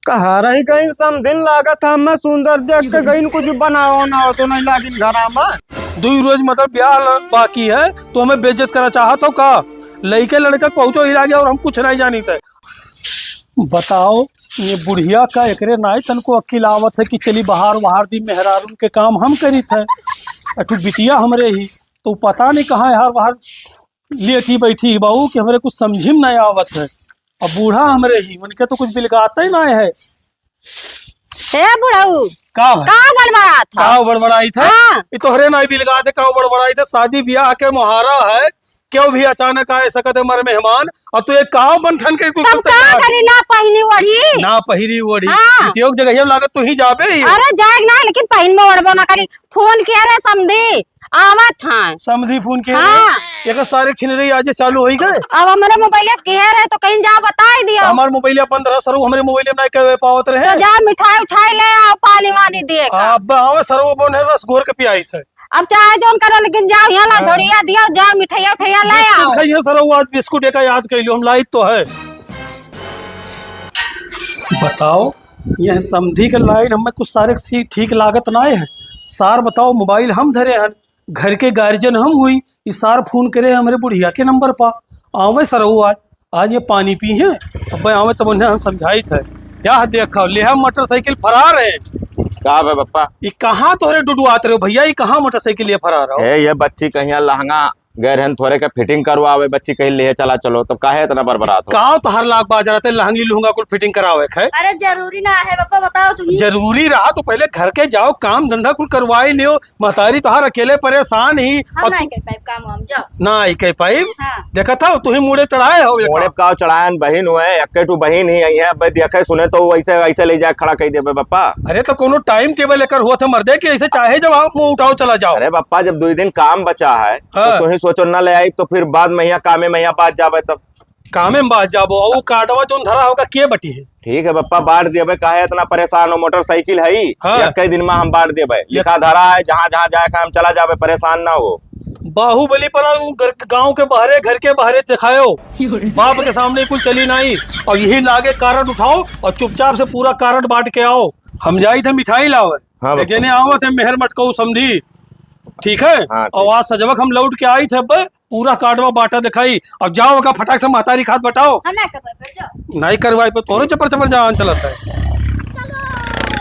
कहा रही गई समदिन लागत हम मैं सुंदर देख के गई कुछ बनाओ ना हो तो नहीं लागिन घरा में। 2 रोज मतलब ब्याह बाकी है तो हमें बेइज्जत करना चाहत हो का? लड़के लड़के पहुंचो ही गया और हम कुछ नहीं जानी थे। बताओ ये बुढ़िया का एकरे नाई तन को अक्ल आवत है कि चली बाहर दी मेहरारून के काम हम करी थे। अठू बिटिया हमरे ही तो पता नहीं कहाँ यार बाहर लेटी बैठी बहू कि हमरे कुछ समझी में नहीं आवत है। अब बूढ़ा हमरे ही उनके तो कुछ बिलगाता ही नहीं है। हे बुढ़ऊ का बड़बड़ा था? का बड़बड़ाई था? हाँ। ये तोहरे नहीं बिलगा दे का बड़बड़ाई थे। शादी ब्याह के मुहारा है, क्यों भी अचानक आए सकते हमारे मेहमान और तू एक काव बंधन के कुछ तब का करी ना पहिनी ओढ़ी ना पहिरी ओढ़ी। हाँ। योग जगह ये लागत तू ही जाबे ही। अरे जाएग ना लेकिन पहिन में ओढ़बो ना करी। फोन किया रे समधी आवत था समधी फोन के हाँ। एक सारे छिनरी आज चालू हो गए। अब हमारे मोबाइल किया रे तो कहीं जा बताई दियो। हमारे मोबाइल 15 सरो हमारे मोबाइल में नहीं के पावत रहे तो जा मिठाई उठाई ले आओ पानी वानी दिए का। अब आवे सरो बोने रस घोर के पियाई थे। अब चाहे जोन करो लेकिन जाओ यहाँ ला झोड़िया दियो जा मिठाई उठाइया ले आओ। खाइए सरो आज बिस्कुट एक याद कर लियो हम लाइट तो है। बताओ यह समधी के लाइन हमें कुछ सारे सी ठीक लागत ना है। सार बताओ मोबाइल हम धरे हैं, घर के गार्जियन हम हुई, इस सार फोन करे हमारे बुढ़िया के नंबर पा आवे सर आज ये पानी पी है। अब आवे तब उन्हें हम समझाई थे क्या देखा ले हम मोटरसाइकिल फरार है। का बे बप्पा ये कहाँ तोरे डुडुआत रहे हो भैया? ये कहाँ मोटरसाइकिल ये फरार हो? ये बच्ची कहीं लहंगा गए रहन थोड़े के फिटिंग करवावे, बच्ची कहीं ले चला चलो तब काहे इतना बरबरात हो? कहाँ तो हर लाख बाजार आते लहंगी लुंगा कुल फिटिंग करावे है। अरे जरूरी ना है पापा, बताओ तुम। जरूरी रहा तो पहले घर के जाओ काम धंधा कुल करवाई लियो। महतारी तो हर अकेले परेशान ही हम नहीं कर पाए काम, हम जाओ ना आई कह पाई। हाँ। देखा था तू ही मुड़े चढ़ाए हो मोड़े का चढ़ायन बहन हुए एक टू बहन ही आई है। भाई देखे सुने तो ऐसे ऐसे ले जाए खड़ा कह दे बप्पा। अरे तो कोनो टाइम टेबल लेकर हुआ था मर्दे कि ऐसे चाहे जब आप मुंह उठाओ चला जाओ। अरे बप्पा जब 2 दिन काम बचा है हाँ। तो ही सोचो न ले आई तो फिर बाद में कामे में बाद जावे तब कामे में बात जाबो और कार्डवा जो धरा होगा के बटी है। ठीक है बप्पा बांट दिए काहे इतना परेशान हो? मोटरसाइकिल है ही हाँ। कई दिन में हम बांट दिए लिखा धरा है जहाँ जहाँ जाए हम चला जावे परेशान ना हो। बाहुबली पर गांव के बहरे घर के बहरे दिखाओ बाप के सामने कुछ चली नहीं और यही लागे कारण उठाओ और चुपचाप से पूरा कारण बांट के आओ। हम जाई थे मिठाई लावे हाँ लेकिन आओ थे मेहर मटको समझी ठीक है। हाँ, और आज सजवक हम लौट के आई थे अब पूरा कार्डवा बांटा दिखाई। अब जाओ का फटाक से महतारी खाद बटाओ। हम नहीं कर पाए, बैठ जाओ। नहीं करवाई पे तोरे चपर चपर जान चलता है।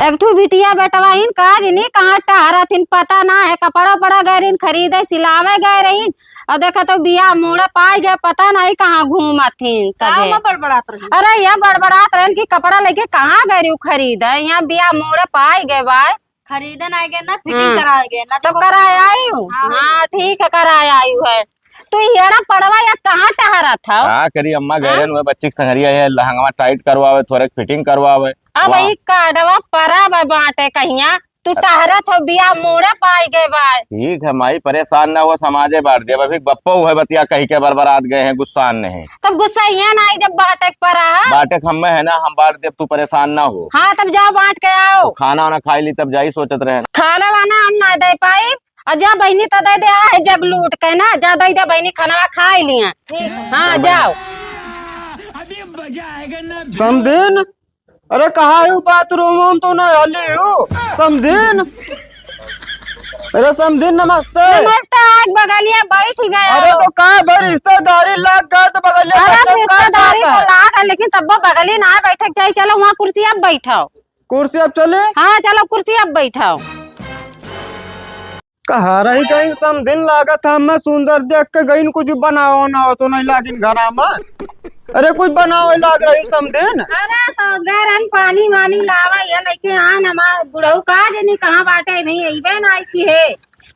एक ठू बिटिया बेटवा इन का जिनी कहाँ टहरा थिन पता ना है। कपड़ा पड़ा गए रहीन खरीदे सिलावे गए रहीन और देखा तो बिया मुड़े पाई गए पता नहीं कहाँ घूमा थिन काम सभे। में बड़बड़ात रही। अरे ये बड़बड़ात रहन की कपड़ा लेके कहाँ गए रही खरीद यहाँ बिया मुड़े पाई गए बाय। खरीदन आए गए ना, फिटिंग कराए गए ना। तो कराए आई हूँ। हाँ ठीक है कराए आई हूँ है। तो येरा पड़वा या कहाँ टहरा था? हाँ करी अम्मा गए हुए बच्ची की संगरिया है लहंगा टाइट करवावे थोड़े फिटिंग करवावे। अब ई कार्डवा परा बांटे कहिया तू टहरा था बिया मुड़े पाई गए बाय। ठीक है माई परेशान ना हो समाजे बांट दिया अभी बप्पो है बतिया कही के बरबरात गए हैं गुस्सान नहीं। तब गुस्सा ये ना आई जब बांटे परा है। बाटे हम है ना हम बांट दे तू परेशान ना हो। हाँ तब जाओ बांट के आओ। खाना वाना खाई ली तब जाई सोचत रहे खाना वाना हम ना दे पाई और जा बहनी तो दे दे है जग लूट के ना जा दे दे बहनी खाना खा लिया। हाँ जाओ। समदिन अरे कहा है बाथरूम तो ना हली हो समदिन। अरे समदिन नमस्ते। नमस्ते आज बगलिया बैठ गए। अरे तो कहा भाई रिश्तेदारी लाग गए तो बगलिया अरे रिश्तेदारी तो लाग लेकिन तब बगली ना बैठक चाहिए। चलो वहाँ कुर्सी अब बैठाओ। कुर्सी अब चले। हाँ चलो कुर्सी अब बैठाओ। कहा रही गई समदिन लागत हम मैं सुंदर देख के गई कुछ बनाओ ना हो तो नहीं लागिन घरा में। अरे कुछ बनाओ लाग रही समदिन। अरे तो गरन पानी वानी लावा ये लेके आन हमार बुढ़ऊ का जनी कहाँ बाटे नहीं अइबे ना आई है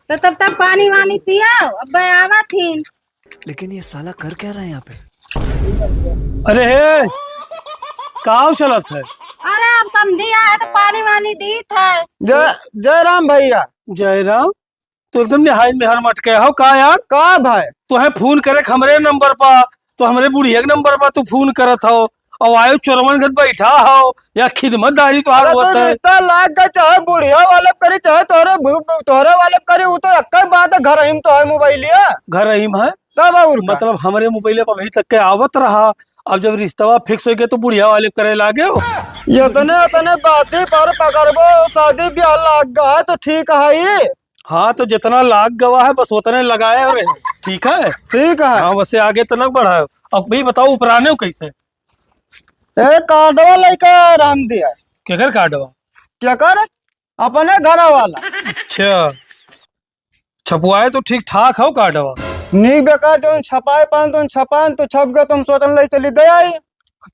तो तब तक पानी वानी पियाओ अब आवा थीन। लेकिन ये साला कर क्या रहा है यहाँ पे? अरे हे काव चलत है। अरे अब समझी आए तो पानी वानी दी था। जय राम भैया। जयराम तो एकदम निहायत में हर मटके हो का यार? का भाई तो है फोन करे हमरे नंबर पर तो हमरे बुढ़िया के नंबर पर तू फोन करत हो और आयो चोरवन घर बैठा हो या खिदमतदारी तो हार होता है। रिश्ता लाग गए चाहे बुढ़िया वाले करे चाहे तोरे वाले करे वो तो एक बात है। घर हिम तो है मोबाइलिया घर रहीम है तब और मतलब हमारे मोबाइल पर अभी तक के आवत रहा। अब जब रिश्ता फिक्स हो गया तो बुढ़िया वाले करे लागे हो। ये तने बाती पर पकड़बो शादी ब्याह लाग गया तो ठीक है ये। हाँ तो जितना लाख गवा है बस उतने लगाए और ठीक है। ठीक है। हाँ वैसे आगे तो न बढ़ा। अब भाई बताओ उपराने हो कैसे? ए कार्डवा लेके रान दिया। क्या कर काटवा? क्या कर? अपने घर वाला। अच्छा छपवाए तो ठीक ठाक हो काटवा। नी बेकार जो छपाए पान तो छप गए तुम सोचने ले चली दे आई।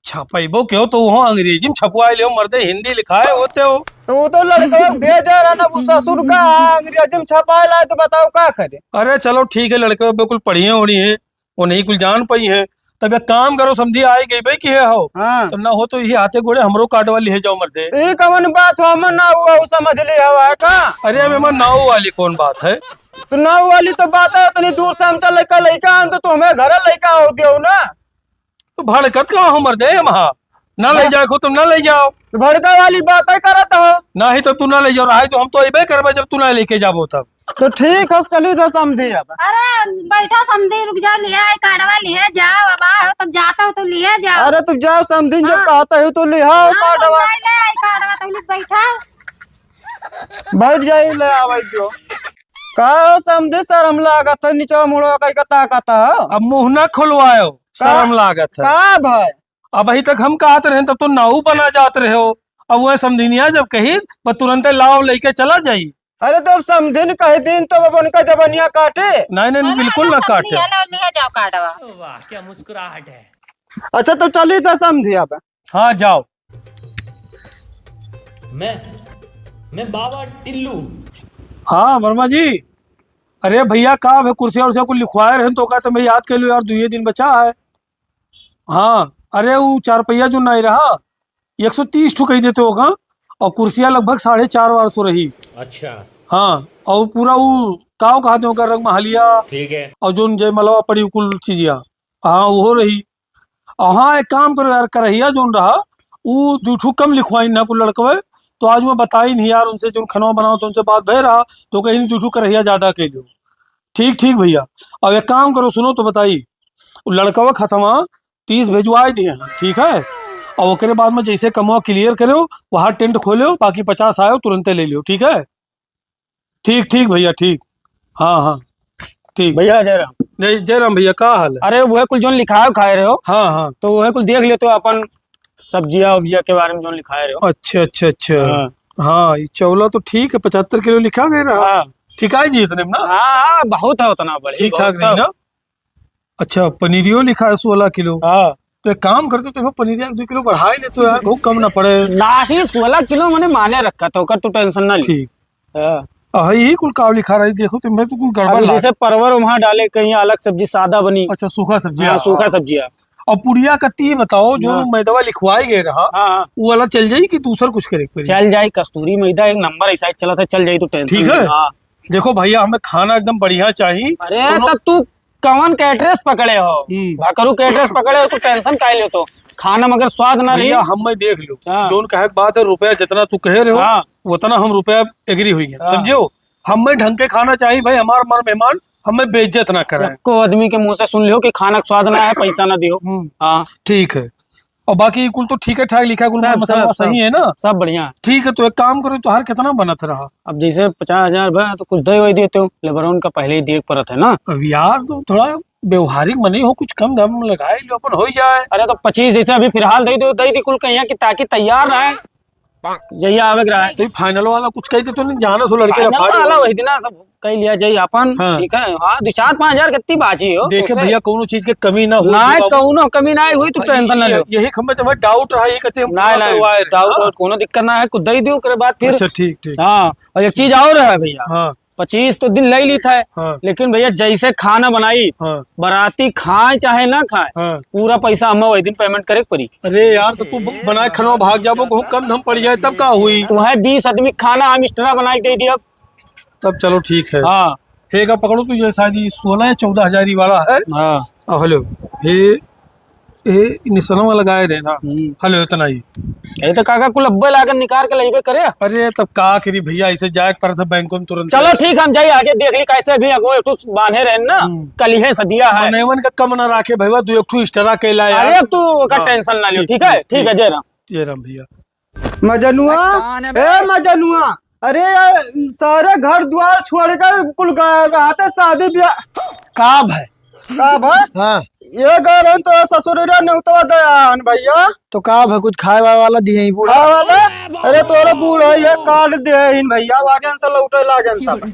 छपाइबो क्यों तो वहाँ अंग्रेजी में छपवाए लियो मर्दे हिंदी लिखाए होते हो। तो वो तो लड़का भेजा रहा ना वो ससुर का अंग्रेजी में छपाए लाए तो बताओ क्या करे। अरे चलो ठीक है लड़के बिल्कुल पढ़ी होनी है वो नहीं कुछ जान पाई है। तब एक काम करो समझी आई गई भाई की है हो। हाँ तो ना हो तो ये हाथे गोड़े हमरो काटवा ले जाओ मर्दे। ये कवन बात हो हम ना हुआ वो समझ लिया हुआ है का। अरे मेहमान नाव वाली कौन बात है? तो ना वाली तो बात है इतनी दूर से हम तो लड़का तो तुम्हें घर लड़का हो दियो ना। तो भड़कत कहाँ हो मर्दे वहाँ ना ले जाए को तुम ना ले जाओ। तो भड़का वाली बात है करत हो। ना ही तो तू ना ले जाओ रहा तो हम तो अबे करबे जब तू ना लेके जाबो तब। तो ठीक है चली तो समझी अब। अरे बैठो समझी रुक जाओ लिए आई कार्डवा लिए जाओ अब आओ तब जाता हो तो लिए जाओ। अरे तुम जाओ समझी जब कहता है तो लिहाओ कार्डवा। आई कार्डवा तो बैठा बैठ जाई ले आवे दियो। का समझे शर्म लागत है नीचे मुड़ो कई कता कता हो। अब मुंह ना खुलवाओ शर्म लागत है। का भाई अब अभी तक हम कहते रहे तब तो नाऊ बना जाते रहे हो। अब वह समझिनिया जब कही तुरंत लाव लेके चला जाई। अरे तो समझिन कह दिन तो अब उनका जबनिया काटे। नहीं बिल्कुल ना काटे। लिए जाओ कार्डवा। वाह क्या मुस्कुराहट है। अच्छा तो चली तो समझी अब। हाँ जाओ। मैं बाबा टिल्लू। हाँ वर्मा जी। अरे भैया का है कुर्सिया उर्सिया को लिखवाए रहे तो कहते मैं याद कर लूँ यार 2 दिन बचा है। हाँ अरे वो 4 पहिया जो नहीं रहा 130 ठू कही देते होगा और कुर्सियाँ लगभग 450 रही। अच्छा हाँ और पूरा वो काव कहते होगा रंग महलिया ठीक है। और जो जय मलवा पड़ी कुल चीजिया हाँ वो रही। और हाँ एक काम करो यार करहिया जो रहा वो 2 ठू कम लिखवाई ना कुल लड़कवे तो आज मैं बताई नहीं यार उनसे जो खनवा बनाओ तो उनसे बात भय रहा तो कहीं नहीं 2 ठू करहिया ज्यादा के लो। ठीक भैया। अब एक काम करो सुनो तो बताई लड़कवा खत्मा 30 भेजवाए दिए हैं ठीक है। और उसके बाद में जैसे कमवा क्लियर करो वहाँ टेंट खोलो बाकी 50 आयो तुरंत ले लियो ठीक है। ठीक भैया ठीक। हाँ ठीक भैया जयराम। जयराम भैया का हाल है? अरे वो कुल जो लिखाए खाए रहे हो हाँ तो वह कुल देख लेते हो अपन सब्जिया उब्जिया के बारे में जो लिखाए रहे हो। अच्छा हाँ ये चौला तो ठीक है 75 किलो लिखा गया रहा। हाँ ठीक है जी इतने में ना। हाँ बहुत है उतना बड़े ठीक ठाक नहीं ना। अच्छा पनीरियो लिखा है 16 किलो। हाँ तो एक काम करते तो पनीरिया 2 किलो बढ़ा ही ले तो यार बहुत कम ना पड़े। ना ही 16 किलो मैंने माने रखा था ओकर तो टेंशन ना ली। ठीक हाँ यही कुल काव लिखा रही देखो तो मैं तो कुछ गड़बड़ अब ला। जैसे परवर वहाँ डाले कहीं अलग सब्जी सादा बनी। अच्छा सूखा सब्जी हाँ सूखा सब्जिया। और पुड़िया कत्ती बताओ जो हाँ। मैदवा लिखवाई गए रहा हाँ वो वाला चल जाई कि दूसरा कुछ करे पड़ी? चल जाए कस्तूरी मैदा एक नंबर ऐसा चला था चल जाए तो टेंशन ठीक है। नहीं। हाँ देखो भैया हमें खाना एकदम बढ़िया चाहिए। अरे तब तू कवन के एड्रेस पकड़े हो भाकरू के एड्रेस पकड़े हो तो टेंशन काहे ले तो खाना मगर स्वाद ना रही। भैया हम मैं देख लो हाँ। जोन कहे बात है रुपया जितना तू कह रहे हो हाँ। उतना हम रुपया एग्री हुई है हाँ। समझो। हमें ढंग के खाना चाहिए भाई हमारा मेहमान हमें बेइज्जत ना कराए। को आदमी के मुंह से सुन लियो कि खाना का स्वाद ना है पैसा ना दियो। हाँ ठीक है। और बाकी कुल तो ठीक है ठाक लिखा कुल सब, मसाला सब, सही है ना। सब बढ़िया। ठीक है तो एक काम करो तो हर कितना बनत रहा? अब जैसे 50,000 भैया तो कुछ दे वही देते हो लेबर का पहले ही देख पड़त है ना। अब यार तो थोड़ा व्यवहारिक मनी हो कुछ कम दाम में लगाए लो अपन हो जाए। अरे तो 25 जैसे अभी फिलहाल दे दी कुल कहीं की ताकि तैयार रहे यही आवे रहा है। तो फाइनल वाला कुछ कहते तो नहीं जाना तो लड़के वाला वही दिन सब कह लिया जाए अपन। हाँ। ठीक है हाँ 2-4-5 हजार कितनी बाजी हो देखे भैया कोनो चीज के कमी ना हो ना कौनो कमी ना हुई तो टेंशन ना लो। यही खम्बे तो डाउट रहा ये कहते ना कोनो दिक्कत ना है कुछ दे दियो करे बाद फिर। अच्छा ठीक हाँ और एक चीज और है भैया। हाँ 25 तो दिन ले ली था हाँ। लेकिन भैया जैसे खाना बनाई हाँ। बाराती खाए चाहे ना खाए हाँ। पूरा पैसा हमें वही दिन पेमेंट करे पड़ी। अरे यार तो तू बनाए खाना भाग जाबो कहूँ कम धम पड़ जाए तब का हुई। तुम्हें 20 आदमी खाना हम एक्स्ट्रा बना के दे दिया। तब चलो ठीक है। हाँ हेगा पकड़ो तो ये शायद 16 या 14 हजार वाला है। हाँ हेलो ये निशाना लगाए रहे ना। हेलो इतना ही ये तो काका कुल अब्बे लाकर निकाल के लेबे करे। अरे तब का करी भैया ऐसे जाए पर था बैंक में तुरंत। चलो ठीक हम जाइए आगे देख ली कैसे भी अगो एक बांधे रहे ना कल ही सदिया है। बनेवन का कम ना राखे भैया 2 एक्स्ट्रा केला यार। अरे अब तू का टेंशन ना लियो ठीक है। ठीक है जयराम। जयराम भैया। मजनुआ ए मजनुआ, अरे यार, सारे घर द्वार छोड़कर कुल गायब रहा था, शादी ब्याह काब है का भाई। हाँ ये घर है तो ससुर नहीं तो दयान भैया तो काब है, कुछ खाए वाला दिए बूढ़ा हाँ वाला। अरे तोरा बूढ़ा ये कार्ड दे इन भैया वाजन से लौटे लागन तब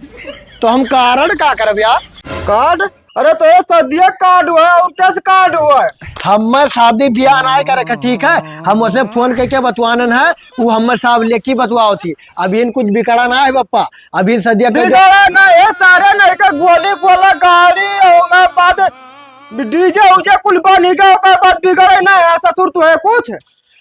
तो हम कारण का करब यार। कार्ड। अरे तो ये सदिया कार्ड हुआ है और कैसे कार्ड हुआ है। हमार शादी ब्याह ना करे, ठीक है, हम उसे फोन करके बतवानन है, वो हमारे साहब लेके बतवाओ थी। अभी इन कुछ बिगड़ा ना है पप्पा, अभी सदिया बिगड़ा ना ये सारे नहीं का गोली गोला गाड़ी होगा बाद डीजे उजे कुल बनेगा ओकर बाद बिगड़े ना है ससुर तो है कुछ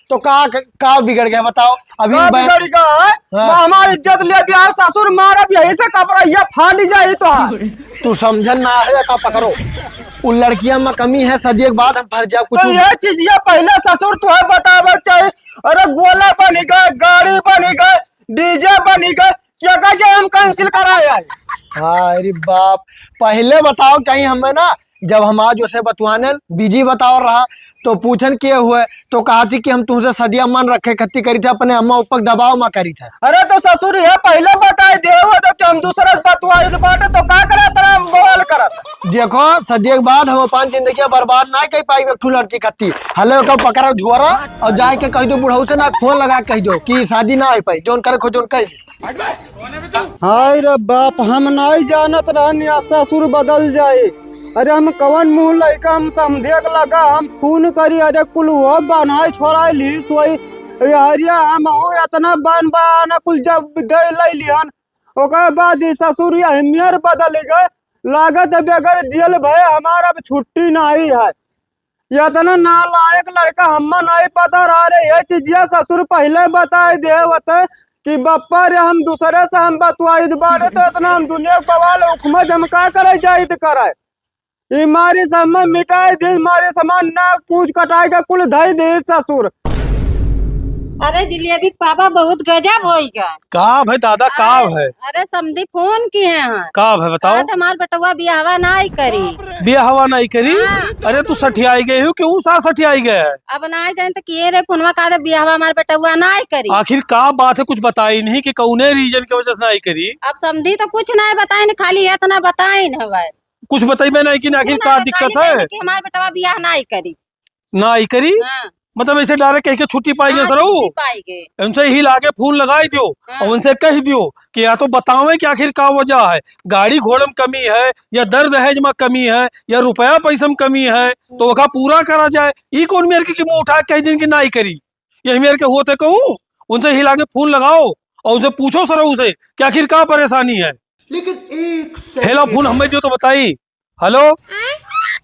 तो का बिगड़ गया बताओ। अभी का बिगड़ेगा है हाँ। हमारी इज्जत ले बिहार ससुर मारा यही से कपड़ा ये फाड़ जाए तो तू समझन ना है का पकड़ो, उन लड़कियां में कमी है, सदी के बाद हम फर जाओ कुछ। तो ये चीज ये पहले ससुर तो है बतावे चाहिए। अरे गोला बनी गए, गाड़ी बनी गए, डीजे बनी गए, क्या कहे हम कैंसिल कराए। हाँ अरे बाप, पहले बताओ कहीं हमें ना, जब हम आज उसे बतवाने बीजी बताओ रहा तो पूछन के हुए तो कहा थी कि हम तुमसे सदिया मन रखे खत्ती करी थे, अपने अम्मा ऊपर दबाव में करी था। अरे तो ससुर ये पहले बताए दे तो कि हम दूसरे से बतवाई बाटे तो का करे तरह बोल करत। देखो सदिया के बाद हम अपन जिंदगी बर्बाद ना कर पाई एक लड़की खत्ती हले का पकड़ा झोरा और जाके कह दो बुढ़ऊ से ना फोन लगा कह दो कि शादी ना हो पाई, जोन करे खोजोन कर। हाय रे बाप, हम नहीं जानत रहनी ससुर बदल जाए। अरे हम कवन मुंह लइका हम समझे लगा, हम फोन करी अरे कुल वो बनाई छोड़ाई ली सोई हरिया हम इतना बना कुल जब दे लिहन ओकर बाद ससुर अहमियर बदल गए। लागत बगैर जेल भय हमारा छुट्टी नहीं है। इतना नालायक लड़का हम नहीं पता रहा रे ये चीज ससुर पहले बताए दे कि बप्पा रे हम दूसरे से हम बतवाई बारे तो इतना हम दुनिया बवाल उखमत हम का करे जाइत करे। मारी सामान मिटाई दे, मारे सामान ना पूछ कटाई का कुल धई दे ससुर। अरे जिलेबी पापा बहुत गजब होएगा। काब है दादा, काब है। अरे समझी फोन किए हैं, काब है बताओ। हमार बटुआ बियाहवा नहीं करी। बिया हवा नहीं करी। अरे तू सठियाई गई हो क्यों सा सठियाई गया है। अब नहीं जाने तो किए रे फोनवा का बियाहवा हमार बटुआ नहीं करी। आखिर का बात है, कुछ बताई नहीं कि कौने रीजन की वजह से नहीं करी। अब समझी तो कुछ नहीं बताए, खाली इतना बताए हवा कुछ बताइए नहीं कि आखिर का दिक्कत है कि हमार बेटवा बियाह नहीं करी। नहीं करी हाँ। मतलब ऐसे डायरेक्ट कह के छुट्टी पाएंगे सर, पाएंगे उनसे ही लाके फोन लगाई दियो और उनसे कह दियो कि या तो बतावे कि आखिर का वजह है, गाड़ी घोड़े में कमी है या दर दहेज में कमी है या रुपया पैसा में कमी है तो वह पूरा करा जाए। ये कौन मेरे की मुँह उठा कह दिन की नहीं करी, यही मेरे के होते कहूँ उनसे ही लाके फोन लगाओ और उनसे पूछो सर उसे कि आखिर क्या परेशानी है। हेलो फोन हमें जो तो बताई। हेलो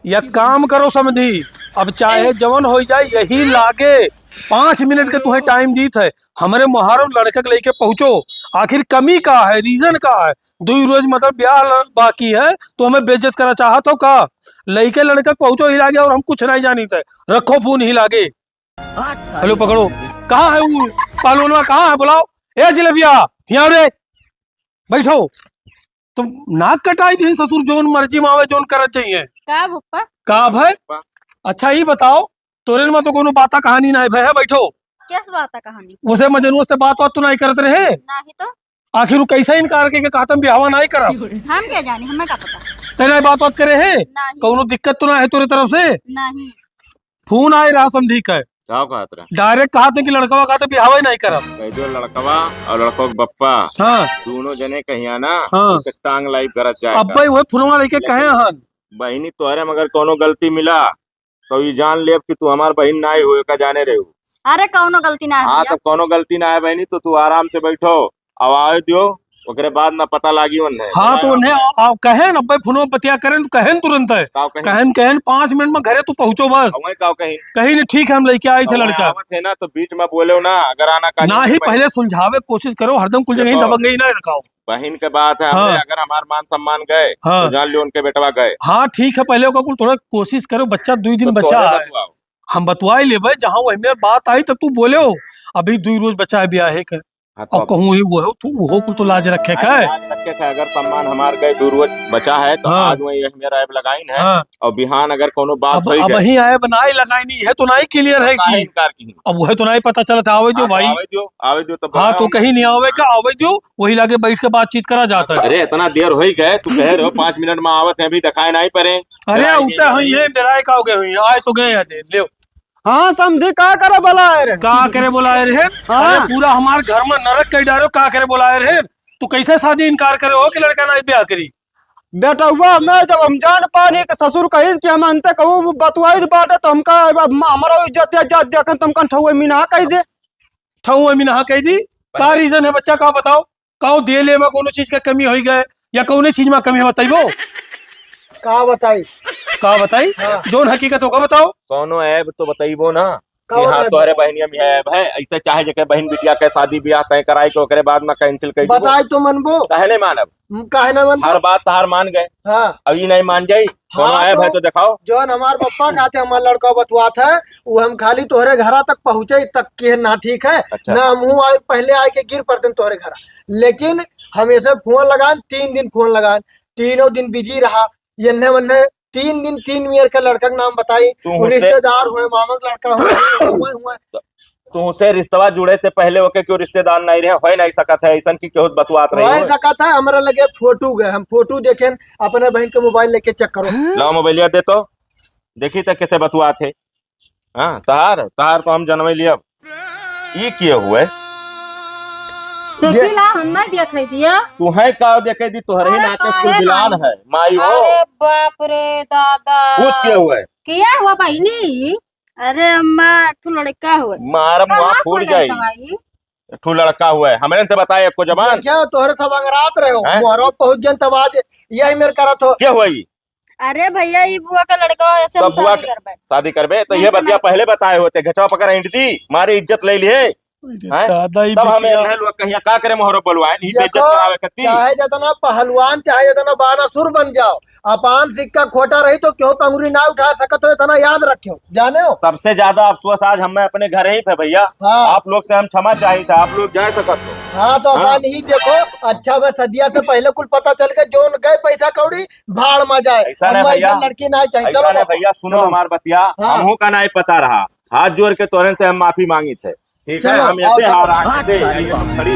या काम करो समझी, अब चाहे जवन हो जाए यही लागे 5 मिनट के तुम्हें टाइम दी थे, हमारे मुहारम लड़के के लेके पहुंचो। आखिर कमी का है, रीजन का है, 2 रोज मतलब ब्याह बाकी है तो हमें बेइज्जत करना चाहत हो का। लड़के लड़के पहुंचो ही लागे और हम कुछ नहीं जानी थे, रखो फोन ही लागे। हेलो पकड़ो, कहाँ है वो पहलवानवा, कहाँ है बुलाओ। ए जिलेबिया यहाँ रे बैठो। तुम नाक कटाई थी ससुर जोन मर्जी में आवे जोन करत चाहिए का पप्पा का भाई। अच्छा ही बताओ तोरे में तो कोनो बाता कहानी नहीं भाई है, बैठो। कैसे बात है कहानी। उसे मजनू से बात तो नहीं करते रहे। नहीं तो आखिर वो कैसा इनकार के कहा तुम ब्याह नहीं करा। हम क्या जाने, हमें क्या पता। तेना बात करे है, नहीं कोनो दिक्कत तो ना है तोरे तरफ से। नहीं फोन आए रहा समझी के क्या कहत रहा डायरेक्ट कहा कि लड़कवा कहा ब्याह ही नहीं करा। जो लड़कवा और लड़कों के बप्पा हाँ दोनों जने कहिया ना हाँ। टांग लाइव करत जाए। अब भाई वही फोनवा लेके कहे हन बहनी तोहरे मगर कोनो गलती मिला तो ये जान ले कि तू हमार बहन ना हुए का जाने रहे। अरे कौनो गलती ना है हाँ भैया। तो कोनो गलती ना है बहनी तो तू आराम से बैठो, आवाज दियो ओकरे बाद ना पता लागी उन्हें। हाँ तो उन्हें कहे न भाई फोनवा बतिया करें तो कहें तुरंत है कहन 5 मिनट में घरे तू पहुंचो बस। कहीं कहीं नहीं ठीक है हम लेके आए थे लड़का थे ना तो बीच में बोले ना अगर आना का ना ही पहले सुलझावे कोशिश करो, हरदम कुल जगह दबंग ही ना रखाओ। बहन के बात है हाँ। अगर हमार मान सम्मान गए हाँ। तो जान लो उनके बेटवा गए। हाँ ठीक है पहले का कुल थोड़ा कोशिश करो, बच्चा 2 दिन बचा है हम बतवाई ले भाई, जहाँ वही मेरे बात आई तब तू बोले हो अभी 2 रोज बचा है ब्याह है। हाँ, तो और कहूँ वो कुल तो लाज रखे का है। आज रखे का अगर सम्मान हमार गए दूर बचा है तो हाँ। आज वही मेरा ऐब लगाइन है। हाँ। और बिहान अगर कोनो बात अब होई अब गए वही आए बनाई लगाई नहीं है तो नहीं क्लियर है काहे कि इनकार की। अब वह तो नहीं पता चलता आवे दो भाई। आवे दो तो हाँ तो कहीं नहीं आवे का आवे दो वही लाके बैठ के बातचीत करा जाता है। अरे इतना देर हो ही गए तू कह रहे हो 5 मिनट में आवत है अभी दिखाए नहीं पड़े। अरे उठे हुई है डराए का हो गए हुई आए तो गए हैं ले हाँ समझे का करे बोला रे। का करे बोलाए रहे। हाँ। अरे पूरा हमारे घर में नरक कई डालो का करे बोलाए रहे। तू कैसे शादी इनकार करे हो कि लड़का नहीं ब्याह करी। बेटा हुआ मैं जब हम जान पानी के ससुर कही कि हम अंते कहूँ बतवाई बाटे तो हमका हमारा इज्जत देखन तुम कन ठहुए मीना कह दे। ठहुए मीना कह दी का रीजन है बच्चा का बताओ का दे ले में कोनो चीज का कमी हो गए या कौन चीज में कमी है बताइबो का बताई का बताई। जोन हकीकत होगा बताओ। कोनो ऐब तो बताइबो ना कि कौन हाँ ऐब तोहरे बहनिया में ऐब है ऐसे चाहे जके बहन बिटिया के शादी ब्याह तय कराई के ओकरे बाद में कैंसिल कर दो बताई तो मनबो काहे नहीं मानब। काहे ना मन हर बात तार मान गए हाँ अब ये नहीं मान जाई कोनो हाँ, ऐब है तो- तो दिखाओ। जौन हमार पप्पा कहते हमार लड़का बतवात है वो हम खाली तोहरे घरा तक पहुँचे तक के ना ठीक है अच्छा। ना मुँह आए पहले आए के गिर पड़ते तोहरे घर लेकिन हमेशा फोन लगान 3 दिन फोन लगान 3 दिन बिजी रहा ये वन्ने 3 दिन 3 ईयर का लड़का का नाम बताई तू वो उससे- रिश्तेदार हुए मामा का लड़का हुए तू उससे रिश्तवा जुड़े से पहले ओके क्यों रिश्तेदार नहीं रहे हो नहीं सकत है ऐसा की क्यों बतवात रही वही हो। सका था हमारा लगे फोटो गए हम फोटो देखे अपने बहन के मोबाइल लेके चेक करो। लाओ मोबाइलिया दे तो देखी तक कैसे बतुआ थे। हाँ तहार तो हम जनवे लिया ये किए हुए देखिला हम नहीं देख रही दिया। तू है का देखे दी तोहरे ही अरे नाते काहे स्कूल दिलान नहीं? है माई हो अरे बाप रे दादा कुछ किए हुए किया हुआ बहनी। अरे अम्मा एक ठो लड़का हुआ। मारम वहाँ कहाँ फूट खोले जाई दवाई? ठू लड़का हुआ है हमने से बताया आपको जबान क्या तोहरे सब अंगरात रहे हो हैं? मोहरा पहुंच गए तब आज यही मेरे करत हो। क्या हुआ ये अरे भैया ये बुआ का लड़का हो ऐसे हम कब बुआ शादी का- करवाए। शादी करबे तो नहीं, ये ऐसा बतिया नहीं। पहले बताए होते घचवा पकड़ इंट दी मारी इज्जत ले लिए हैं? दादा ही तब हमें बिटिया। इन्हें लोग कहीं का करे मोहरो बोलवाए नहीं बेइज्जत देखो, करावे कत्ती। चाहे जितना पहलवान चाहे जितना बानासुर बन जाओ अपान सिक्का खोटा रही तो क्यों पंगुरी ना उठा सकत हो इतना याद रखियो जाने हो। सबसे ज्यादा अफसोस आज हमें अपने घर ही पे भैया। हाँ। आप लोग से हम क्षमा चाहिए था आप लोग जा सकत हो। हाँ तो हाँ। अपन ही देखो अच्छा वह सदिया से पहले कुल पता चल गया जो गए पैसा कौड़ी भाड़ में जाए ऐसा नहीं हम भैया। ऐसा लड़की ना चाहिए। ऐसा चलो नहीं भैया सुनो चलो। हमार बतिया हाँ। हमहू का नहीं पता रहा हाथ जोड़ के तोरन से हम माफी मांगी थे ठीक है चलो, हम ऐसे आओ, हार थे खड़ी